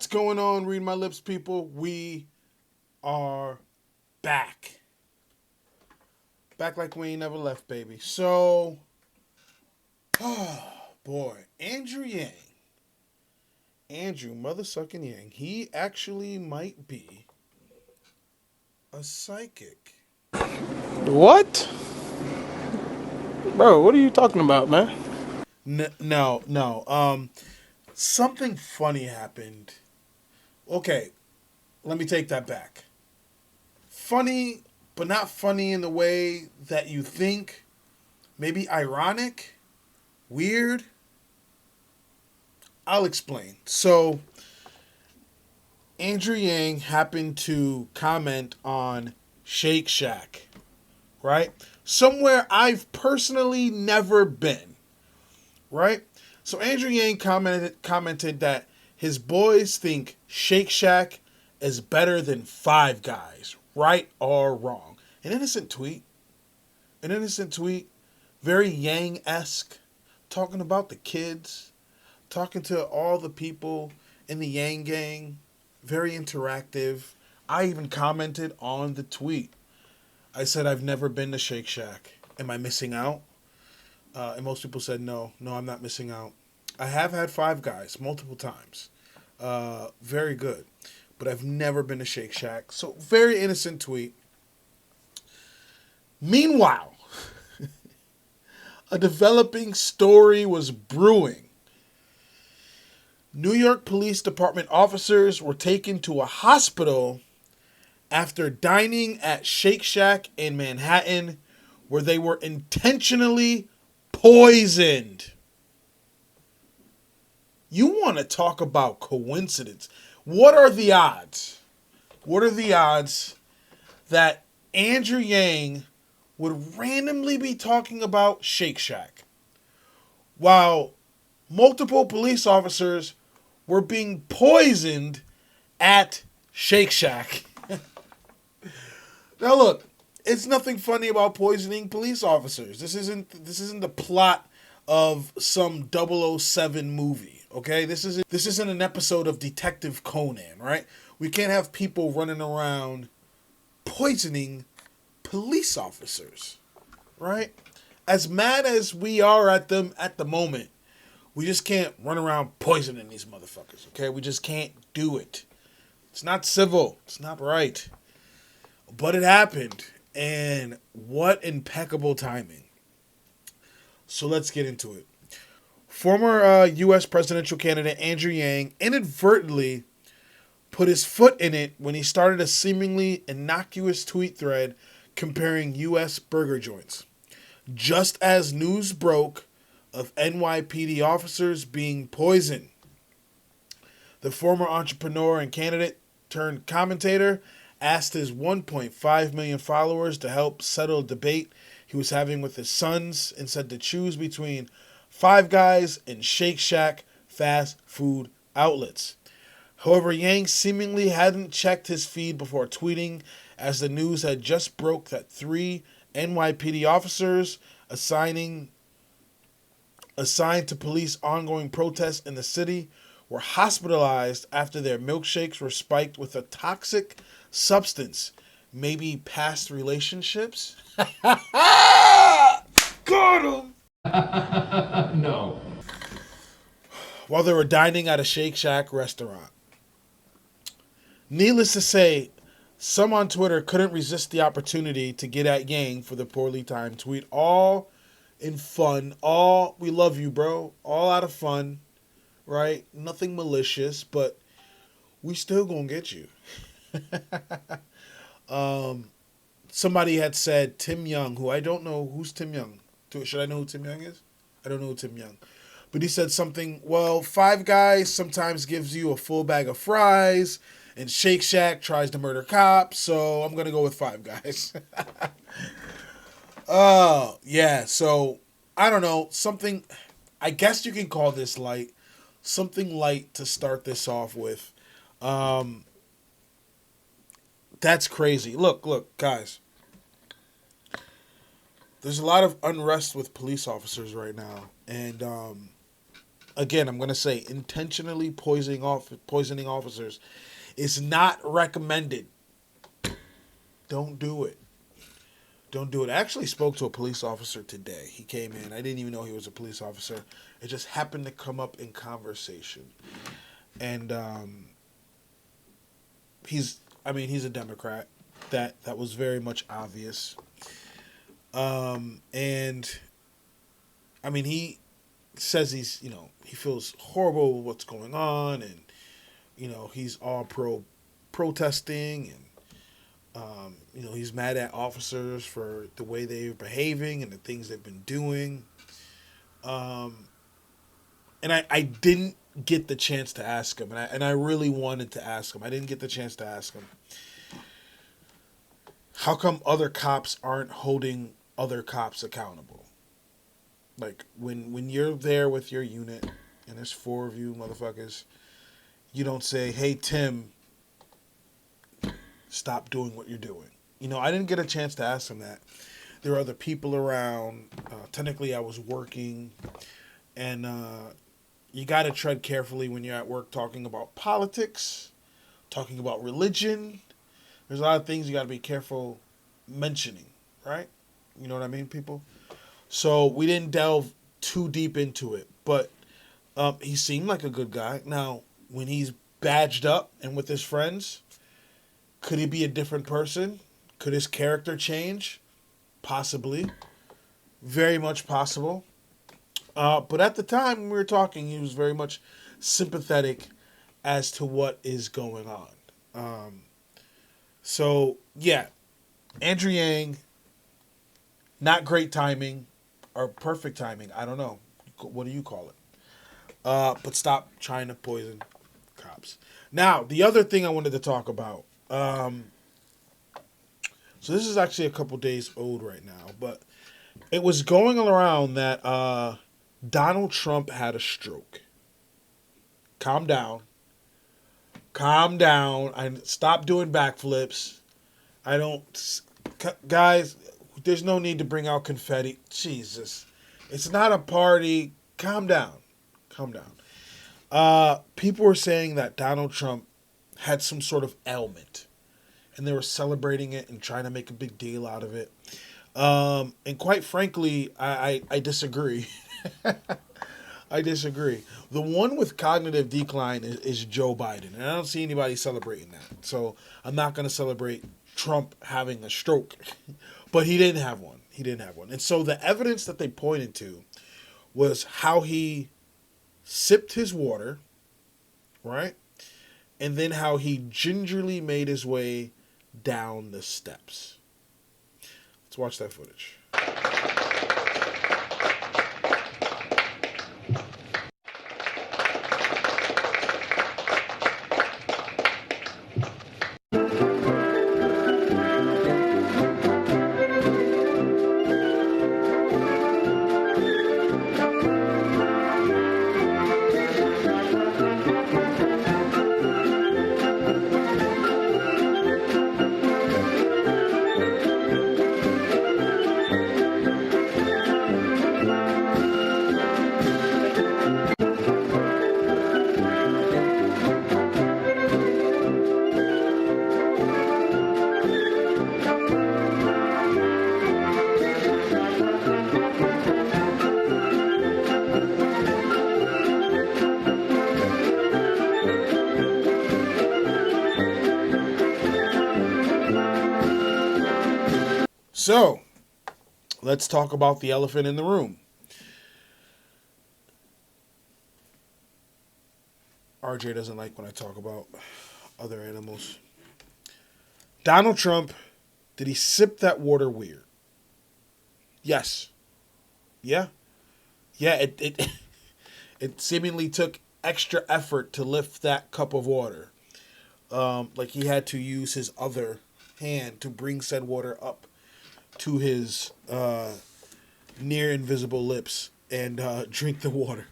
going on, Read My Lips people? We are back. Back like we ain't never left, baby. So, oh boy, Andrew Yang. Andrew motherfucking Yang. He actually might be a psychic. What? Bro, what are you talking about, man? No. Something funny happened. Okay, let me take that back. Funny, but not funny in the way that you think. Maybe ironic, weird. I'll explain. So, Andrew Yang happened to comment on Shake Shack, right? Somewhere I've personally never been, right? So Andrew Yang commented that his boys think Shake Shack is better than Five Guys, right or wrong. An innocent tweet. Very Yang-esque, talking about the kids, talking to all the people in the Yang gang. Very interactive. I even commented on the tweet. I said, I've never been to Shake Shack. Am I missing out? And most people said, no, I'm not missing out. I have had Five Guys multiple times. Very good. But I've never been to Shake Shack. So, very innocent tweet. Meanwhile, a developing story was brewing. New York Police Department officers were taken to a hospital after dining at Shake Shack in Manhattan, where they were intentionally poisoned. You want to talk about coincidence? What are the odds? What are the odds that Andrew Yang would randomly be talking about Shake Shack while multiple police officers were being poisoned at Shake Shack? Now look, it's nothing funny about poisoning police officers. This isn't the plot of some 007 movie, okay? This isn't an episode of Detective Conan, right? We can't have people running around poisoning police officers, right? As mad as we are at them at the moment, we just can't run around poisoning these motherfuckers, okay? We just can't do it. It's not civil. It's not right. But it happened, and what impeccable timing. So let's get into it. Former U.S. presidential candidate Andrew Yang inadvertently put his foot in it when he started a seemingly innocuous tweet thread comparing U.S. burger joints. Just as news broke of NYPD officers being poisoned, the former entrepreneur and candidate turned commentator asked his 1.5 million followers to help settle a debate he was having with his sons and said to choose between Five Guys and Shake Shack fast food outlets. However, Yang seemingly hadn't checked his feed before tweeting, as the news had just broke that 3 NYPD officers assigned to police ongoing protests in the city were hospitalized after their milkshakes were spiked with a toxic substance. Maybe past relationships? Got him! No. While they were dining at a Shake Shack restaurant. Needless to say, some on Twitter couldn't resist the opportunity to get at Yang for the poorly timed tweet. All in fun. All, we love you, bro. All out of fun, right? Nothing malicious, but we still gonna get you. Somebody had said Tim Young, who I don't know. Who's Tim Young? Should I know who Tim Young is? I don't know who Tim Young. But he said something, well, Five Guys sometimes gives you a full bag of fries, and Shake Shack tries to murder cops, so I'm going to go with Five Guys. Oh, yeah, so, I don't know, something, I guess you can call this light, something light to start this off with. That's crazy. Look, guys. There's a lot of unrest with police officers right now, and again, I'm going to say intentionally poisoning officers is not recommended. Don't do it. Don't do it. I actually spoke to a police officer today. He came in. I didn't even know he was a police officer. It just happened to come up in conversation. And he's a Democrat. That was very much obvious. And I mean, he says he feels horrible with what's going on, and he's all pro protesting, and he's mad at officers for the way they're behaving and the things they've been doing. And I didn't get the chance to ask him, and I really wanted to ask him. I didn't get the chance to ask him. How come other cops aren't holding other cops accountable? Like, when you're there with your unit, and there's 4 of you motherfuckers, you don't say, hey, Tim, stop doing what you're doing. I didn't get a chance to ask him that. There were other people around. Technically, I was working. And you got to tread carefully when you're at work talking about politics, talking about religion. There's a lot of things you got to be careful mentioning, right? You know what I mean, people? So we didn't delve too deep into it. But he seemed like a good guy. Now, when he's badged up and with his friends, could he be a different person? Could his character change? Possibly. Very much possible. But at the time when we were talking, he was very much sympathetic as to what is going on. So, yeah. Andrew Yang, not great timing, or perfect timing. I don't know. What do you call it? But stop trying to poison cops. Now, the other thing I wanted to talk about. So this is actually a couple days old right now, but it was going around that Donald Trump had a stroke. Calm down. Calm down. Stop doing backflips. Guys, there's no need to bring out confetti. Jesus. It's not a party. Calm down. Calm down. People were saying that Donald Trump had some sort of ailment, and they were celebrating it and trying to make a big deal out of it. And quite frankly, I disagree. I disagree. The one with cognitive decline is Joe Biden, and I don't see anybody celebrating that. So I'm not going to celebrate Trump having a stroke, but he didn't have one. He didn't have one. And so the evidence that they pointed to was how he sipped his water, right? And then how he gingerly made his way down the steps. Let's watch that footage. So, let's talk about the elephant in the room. RJ doesn't like when I talk about other animals. Donald Trump, did he sip that water weird? Yes. Yeah. Yeah, it seemingly took extra effort to lift that cup of water. Like he had to use his other hand to bring said water up to his near invisible lips and drink the water.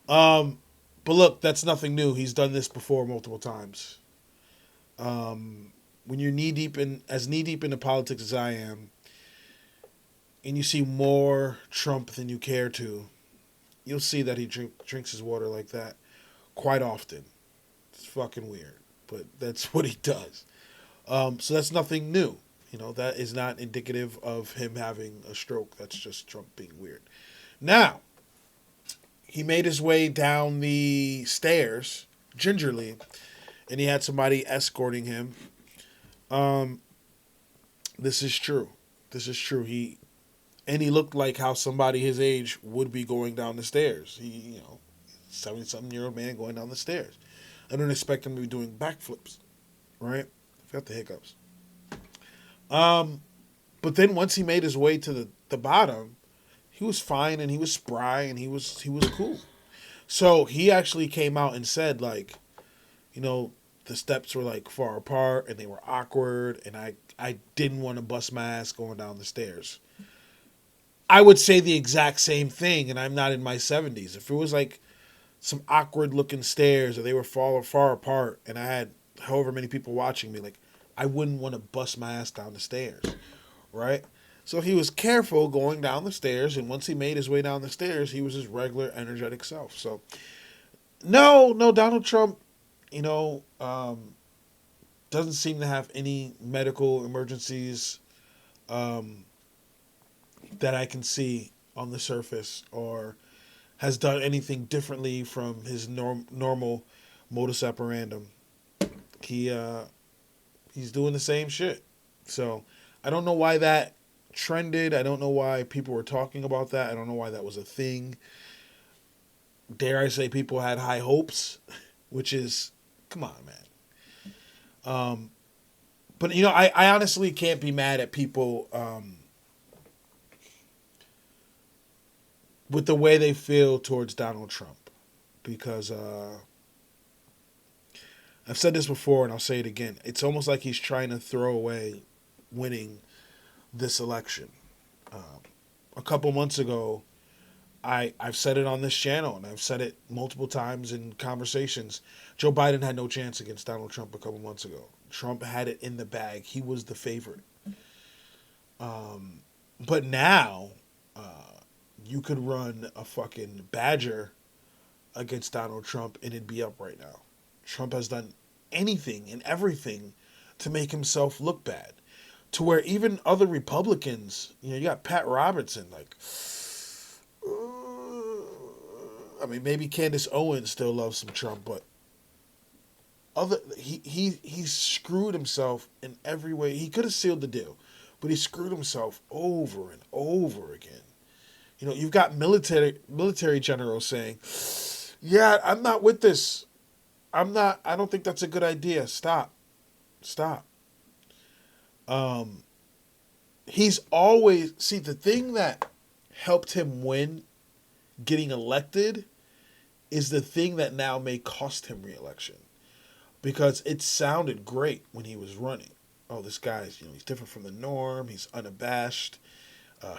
But look, that's nothing new. He's done this before multiple times. When you're knee deep into politics as I am, and you see more Trump than you care to, you'll see that he drinks his water like that quite often. It's fucking weird, but that's what he does. So that's nothing new. That is not indicative of him having a stroke. That's just Trump being weird. Now, he made his way down the stairs gingerly, and he had somebody escorting him. This is true. This is true. He looked like how somebody his age would be going down the stairs. 70-something-year-old man going down the stairs. I don't expect him to be doing backflips, right? I've got the hiccups. But then once he made his way to the bottom, he was fine and he was spry and he was cool. So he actually came out and said, like, the steps were like far apart and they were awkward and I didn't want to bust my ass going down the stairs. I would say the exact same thing, and I'm not in my 70s. If it was like some awkward looking stairs or they were far apart and I had however many people watching me, like, I wouldn't want to bust my ass down the stairs, right? So he was careful going down the stairs, and once he made his way down the stairs, he was his regular, energetic self. So, no, Donald Trump, doesn't seem to have any medical emergencies that I can see on the surface, or has done anything differently from his normal modus operandum. He's doing the same shit. So I don't know why that trended. I don't know why people were talking about that. I don't know why that was a thing. Dare I say people had high hopes, which is, come on, man. But, I honestly can't be mad at people with the way they feel towards Donald Trump. Because I've said this before and I'll say it again. It's almost like he's trying to throw away winning this election. A couple months ago, I've said it on this channel and I've said it multiple times in conversations. Joe Biden had no chance against Donald Trump a couple months ago. Trump had it in the bag. He was the favorite. But now, you could run a fucking badger against Donald Trump and it'd be up right now. Trump has done anything and everything to make himself look bad. To where even other Republicans, you got Pat Robertson, like, maybe Candace Owens still loves some Trump, but he screwed himself in every way. He could have sealed the deal, but he screwed himself over and over again. You've got military generals saying, yeah, I'm not with this. I don't think that's a good idea. Stop. He's always, the thing that helped him win getting elected is the thing that now may cost him re-election. Because it sounded great when he was running. Oh, this guy's, he's different from the norm. He's unabashed.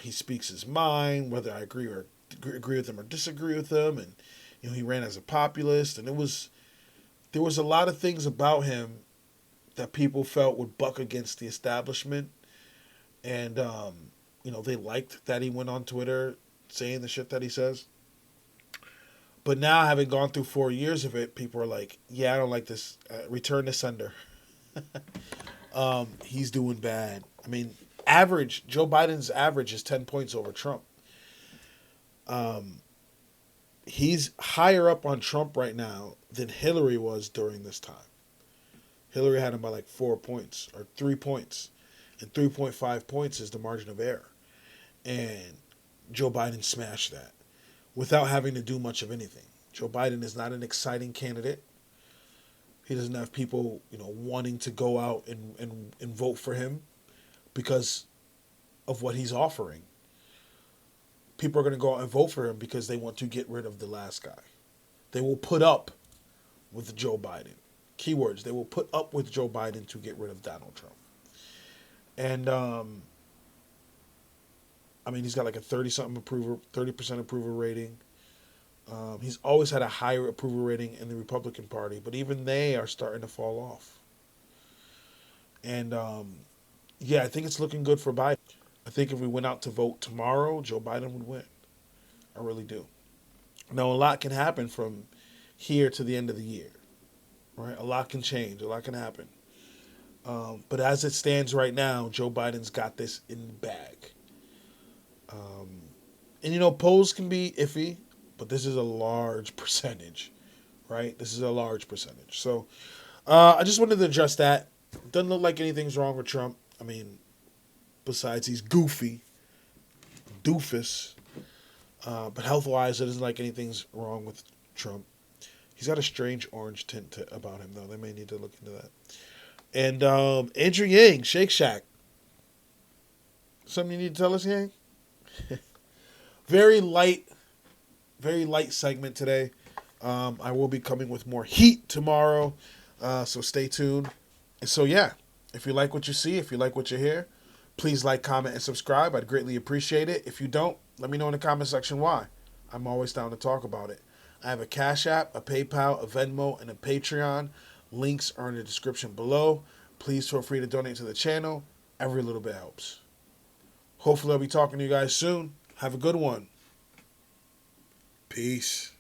He speaks his mind, whether I agree with him or disagree with him. And, he ran as a populist. And there was a lot of things about him that people felt would buck against the establishment. And, they liked that he went on Twitter saying the shit that he says. But now, having gone through 4 years of it, people are like, yeah, I don't like this. Return to sender. He's doing bad. Joe Biden's average is 10 points over Trump. He's higher up on Trump right now than Hillary was during this time. Hillary had him by like 4 points or 3 points. And 3.5 points is the margin of error. And Joe Biden smashed that without having to do much of anything. Joe Biden is not an exciting candidate. He doesn't have people, wanting to go out and vote for him because of what he's offering. People are going to go out and vote for him because they want to get rid of the last guy. They will put up with Joe Biden. Keywords, they will put up with Joe Biden to get rid of Donald Trump. And, he's got like a 30% approval rating. He's always had a higher approval rating in the Republican Party, but even they are starting to fall off. And, I think it's looking good for Biden. I think if we went out to vote tomorrow, Joe Biden would win. I really do. Now, a lot can happen from here to the end of the year, right? A lot can change. A lot can happen. But as it stands right now, Joe Biden's got this in the bag. And, you know, polls can be iffy, but this is a large percentage, right? This is a large percentage. So I just wanted to address that. Doesn't look like anything's wrong with Trump. I mean, besides he's goofy, doofus. But health-wise, it isn't like anything's wrong with Trump. He's got a strange orange tint about him, though. They may need to look into that. And andrewyang, Shake Shack. Something you need to tell us, Yang? Very light segment today. I will be coming with more heat tomorrow, so stay tuned. And so, yeah, if you like what you see, if you like what you hear, please like, comment, and subscribe. I'd greatly appreciate it. If you don't, let me know in the comment section why. I'm always down to talk about it. I have a Cash App, a PayPal, a Venmo, and a Patreon. Links are in the description below. Please feel free to donate to the channel. Every little bit helps. Hopefully I'll be talking to you guys soon. Have a good one. Peace.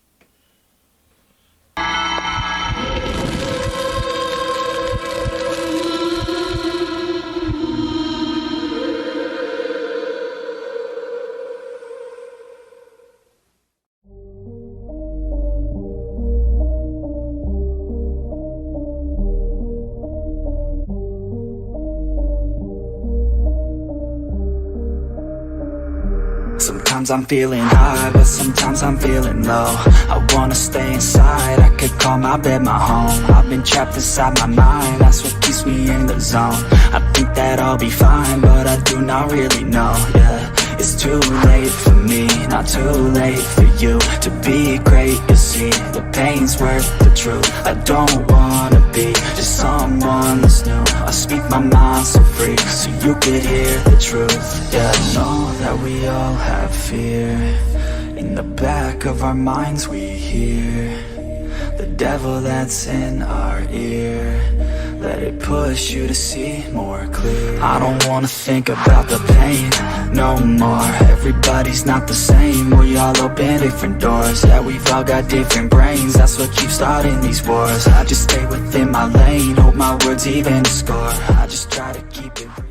Sometimes I'm feeling high, but sometimes I'm feeling low. I wanna stay inside, I could call my bed my home. I've been trapped inside my mind, that's what keeps me in the zone. I think that I'll be fine, but I do not really know, yeah. It's too late for me, not too late for you. To be great, you see, the pain's worth the truth. I don't wanna be just someone that's new. I speak my mind so free, so you could hear the truth. Yeah, I know that we all have fear. In the back of our minds we hear the devil that's in our ear. Let it push you to see more clear. I don't wanna think about the pain no more. Everybody's not the same. We all open different doors. Yeah, we've all got different brains. That's what keeps starting these wars. I just stay within my lane, hope my words even score. I just try to keep it real.